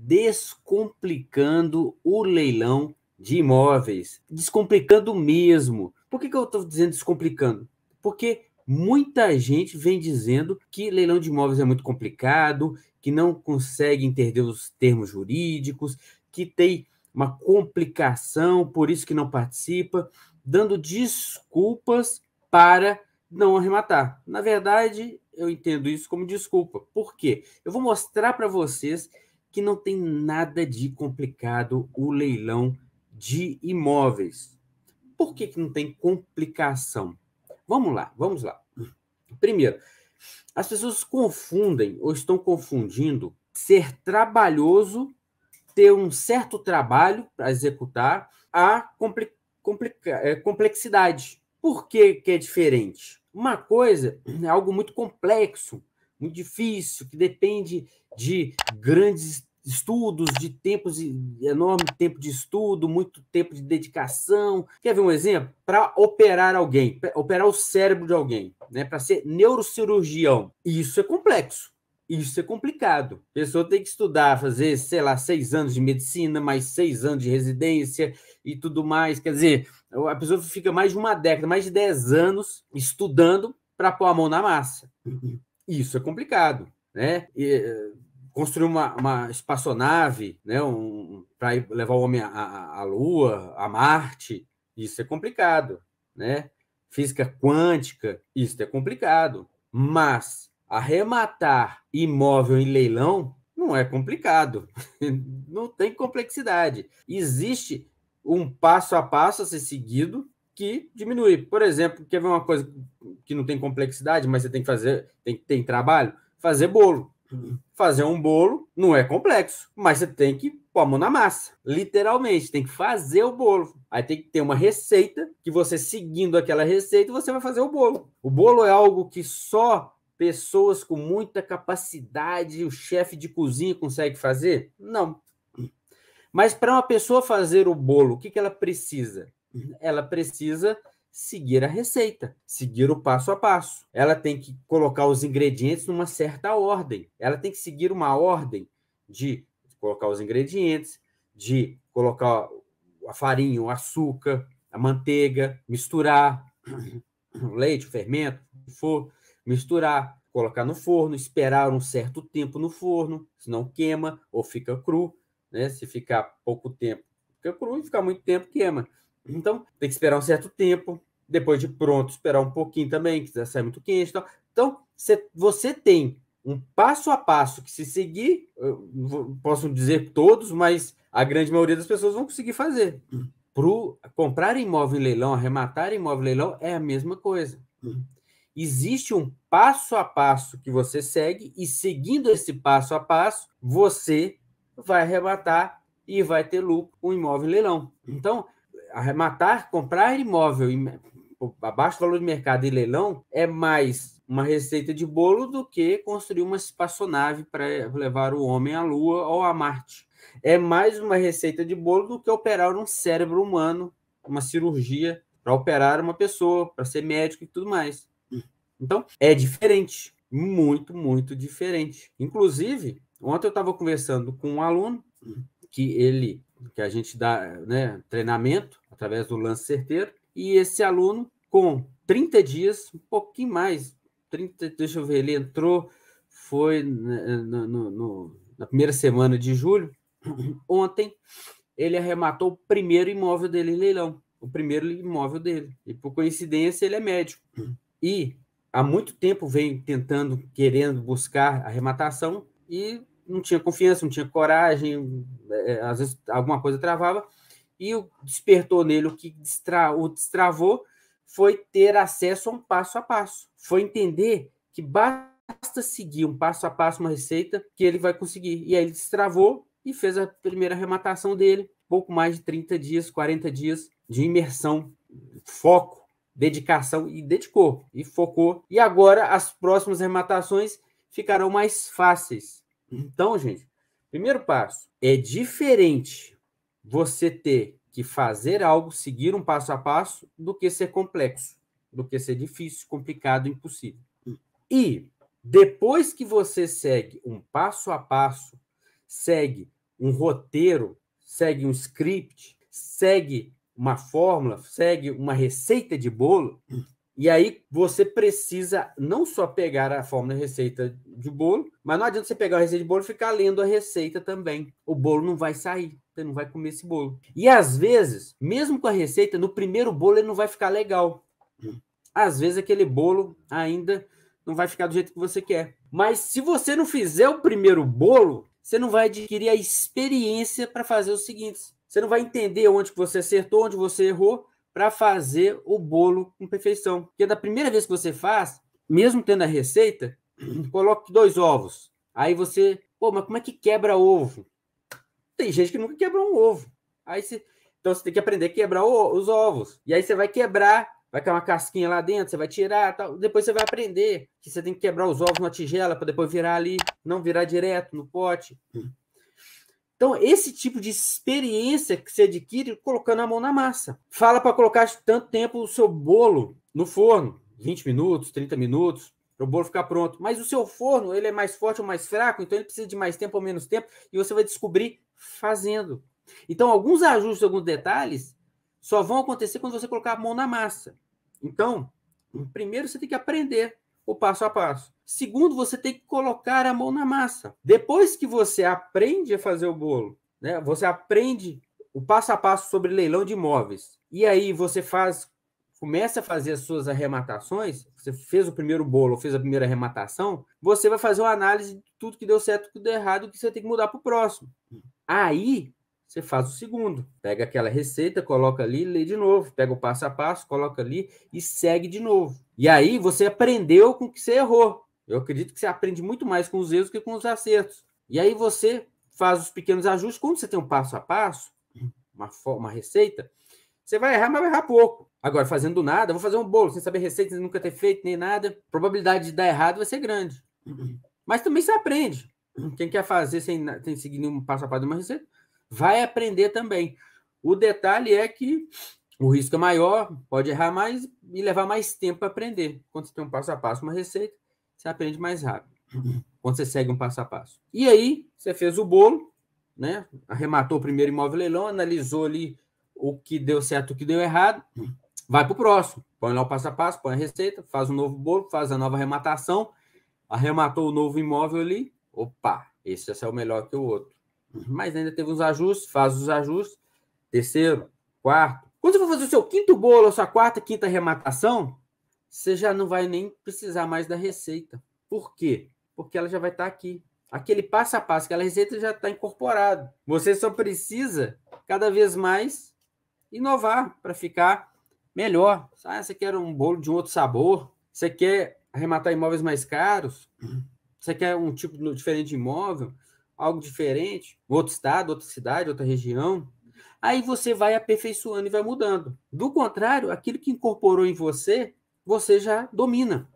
descomplicando o leilão de imóveis. Descomplicando mesmo. Por que eu estou dizendo descomplicando? Porque muita gente vem dizendo que leilão de imóveis é muito complicado, que não consegue entender os termos jurídicos, que tem uma complicação, por isso que não participa, dando desculpas para não arrematar. Na verdade, eu entendo isso como desculpa. Por quê? Eu vou mostrar para vocês que não tem nada de complicado o leilão de imóveis. Por que não tem complicação? Vamos lá. Primeiro, as pessoas confundem ou estão confundindo ser trabalhoso, ter um certo trabalho para executar, a complexidade. Por que é diferente? Uma coisa é algo muito complexo, muito difícil, que depende de grandes estudos, de tempos, enorme tempo de estudo, muito tempo de dedicação. Quer ver um exemplo? Para operar alguém, operar o cérebro de alguém, né? Para ser neurocirurgião, isso é complexo. Isso é complicado. A pessoa tem que estudar, fazer, sei lá, 6 anos de medicina, mais 6 anos de residência e tudo mais. Quer dizer, a pessoa fica mais de uma década, mais de 10 anos estudando para pôr a mão na massa. Isso é complicado, né? Construir uma espaçonave, né? Para levar o homem à Lua, a Marte, isso é complicado, né? Física quântica, isso é complicado. Mas arrematar imóvel em leilão não é complicado, não tem complexidade. Existe um passo a passo a ser seguido que diminui. Por exemplo, quer ver uma coisa que não tem complexidade, mas você tem que fazer, tem trabalho? Fazer bolo. Fazer um bolo não é complexo, mas você tem que pôr a mão na massa. Literalmente, tem que fazer o bolo. Aí tem que ter uma receita, que você seguindo aquela receita, você vai fazer o bolo. O bolo é algo que só pessoas com muita capacidade, o chefe de cozinha consegue fazer? Não. Mas para uma pessoa fazer o bolo, o que ela precisa? Ela precisa seguir a receita, seguir o passo a passo. Ela tem que colocar os ingredientes numa certa ordem. Ela tem que seguir uma ordem de colocar os ingredientes, de colocar a farinha, o açúcar, a manteiga, misturar o leite, o fermento, o que for, misturar, colocar no forno, esperar um certo tempo no forno, senão queima ou fica cru, né? Se ficar pouco tempo, fica cru, e ficar muito tempo, queima. Então, tem que esperar um certo tempo, depois de pronto, esperar um pouquinho também, que sai muito quente. Então, você tem um passo a passo que, se seguir, posso dizer todos, mas a grande maioria das pessoas vão conseguir fazer. Para comprar imóvel em leilão, arrematar imóvel em leilão, é a mesma coisa. Existe um passo a passo que você segue, e seguindo esse passo a passo, você vai arrematar e vai ter lucro com imóvel em leilão. Então, arrematar, comprar imóvel abaixo do valor de mercado em leilão é mais uma receita de bolo do que construir uma espaçonave para levar o homem à Lua ou a Marte. É mais uma receita de bolo do que operar um cérebro humano, uma cirurgia para operar uma pessoa, para ser médico e tudo mais. Então, é diferente, muito, muito diferente. Inclusive, ontem eu estava conversando com um aluno que a gente dá, né, treinamento através do lance certeiro, e esse aluno, com 30 dias, um pouquinho mais, 30, deixa eu ver, ele entrou, foi na primeira semana de julho, ontem ele arrematou o primeiro imóvel dele em leilão, o primeiro imóvel dele, e por coincidência ele é médico, e há muito tempo vem tentando, querendo buscar arrematação, e não tinha confiança, não tinha coragem, às vezes alguma coisa travava, e despertou nele o que o destravou foi ter acesso a um passo a passo, foi entender que basta seguir um passo a passo, uma receita, que ele vai conseguir. E aí ele destravou e fez a primeira arrematação dele, pouco mais de 30 dias, 40 dias de imersão, foco, dedicação, e dedicou, e focou. E agora as próximas arrematações ficarão mais fáceis. Então, gente, primeiro passo, é diferente você ter que fazer algo, seguir um passo a passo, do que ser complexo, do que ser difícil, complicado, impossível. E depois que você segue um passo a passo, segue um roteiro, segue um script, segue uma fórmula, segue uma receita de bolo, e aí você precisa não só pegar a fórmula e receita de bolo, mas não adianta você pegar a receita de bolo e ficar lendo a receita também. O bolo não vai sair, você não vai comer esse bolo. E às vezes, mesmo com a receita, no primeiro bolo ele não vai ficar legal. Às vezes aquele bolo ainda não vai ficar do jeito que você quer. Mas se você não fizer o primeiro bolo, você não vai adquirir a experiência para fazer os seguintes. Você não vai entender onde que você acertou, onde você errou, para fazer o bolo com perfeição. Porque da primeira vez que você faz, mesmo tendo a receita, coloque 2 ovos. Aí você, pô, mas como é que quebra ovo? Tem gente que nunca quebrou um ovo. Aí você, então você tem que aprender a quebrar os ovos. E aí você vai quebrar, vai cair uma casquinha lá dentro, você vai tirar, tal. Depois você vai aprender que você tem que quebrar os ovos na tigela para depois virar ali, não virar direto no pote. Então, esse tipo de experiência que você adquire colocando a mão na massa. Fala para colocar tanto tempo o seu bolo no forno, 20 minutos, 30 minutos, para o bolo ficar pronto. Mas o seu forno, ele é mais forte ou mais fraco, então ele precisa de mais tempo ou menos tempo, e você vai descobrir fazendo. Então, alguns ajustes, alguns detalhes, só vão acontecer quando você colocar a mão na massa. Então, primeiro você tem que aprender o passo a passo. Segundo, você tem que colocar a mão na massa. Depois que você aprende a fazer o bolo, né, você aprende o passo a passo sobre leilão de imóveis. E aí você começa a fazer as suas arrematações, você fez o primeiro bolo, fez a primeira arrematação, você vai fazer uma análise de tudo que deu certo, tudo que deu errado, que você tem que mudar para o próximo. Aí você faz o segundo. Pega aquela receita, coloca ali, lê de novo. Pega o passo a passo, coloca ali e segue de novo. E aí você aprendeu com o que você errou. Eu acredito que você aprende muito mais com os erros que com os acertos. E aí você faz os pequenos ajustes. Quando você tem um passo a passo, uma receita, você vai errar, mas vai errar pouco. Agora, fazendo do nada, vou fazer um bolo sem saber receita, sem nunca ter feito nem nada. A probabilidade de dar errado vai ser grande. Mas também você aprende. Quem quer fazer sem seguir nenhum passo a passo de uma receita, vai aprender também. O detalhe é que o risco é maior, pode errar mais e levar mais tempo para aprender. Quando você tem um passo a passo, uma receita, você aprende mais rápido. Quando você segue um passo a passo. E aí, você fez o bolo, né? Arrematou o primeiro imóvel leilão, analisou ali o que deu certo, o que deu errado, vai para o próximo. Põe lá o passo a passo, põe a receita, faz um novo bolo, faz a nova arrematação, arrematou o novo imóvel ali, opa, esse já saiu melhor que o outro. Mas ainda teve uns ajustes, faz os ajustes, terceiro, quarto. Quando você for fazer o seu quinto bolo, a sua quarta, quinta arrematação, você já não vai nem precisar mais da receita. Por quê? Porque ela já vai estar aqui. Aquele passo a passo, aquela receita já está incorporada. Você só precisa, cada vez mais, inovar para ficar melhor. Ah, você quer um bolo de um outro sabor? Você quer arrematar imóveis mais caros? Você quer um tipo diferente de imóvel? Algo diferente? Outro estado, outra cidade, outra região? Aí você vai aperfeiçoando e vai mudando. Do contrário, aquilo que incorporou em você, você já domina.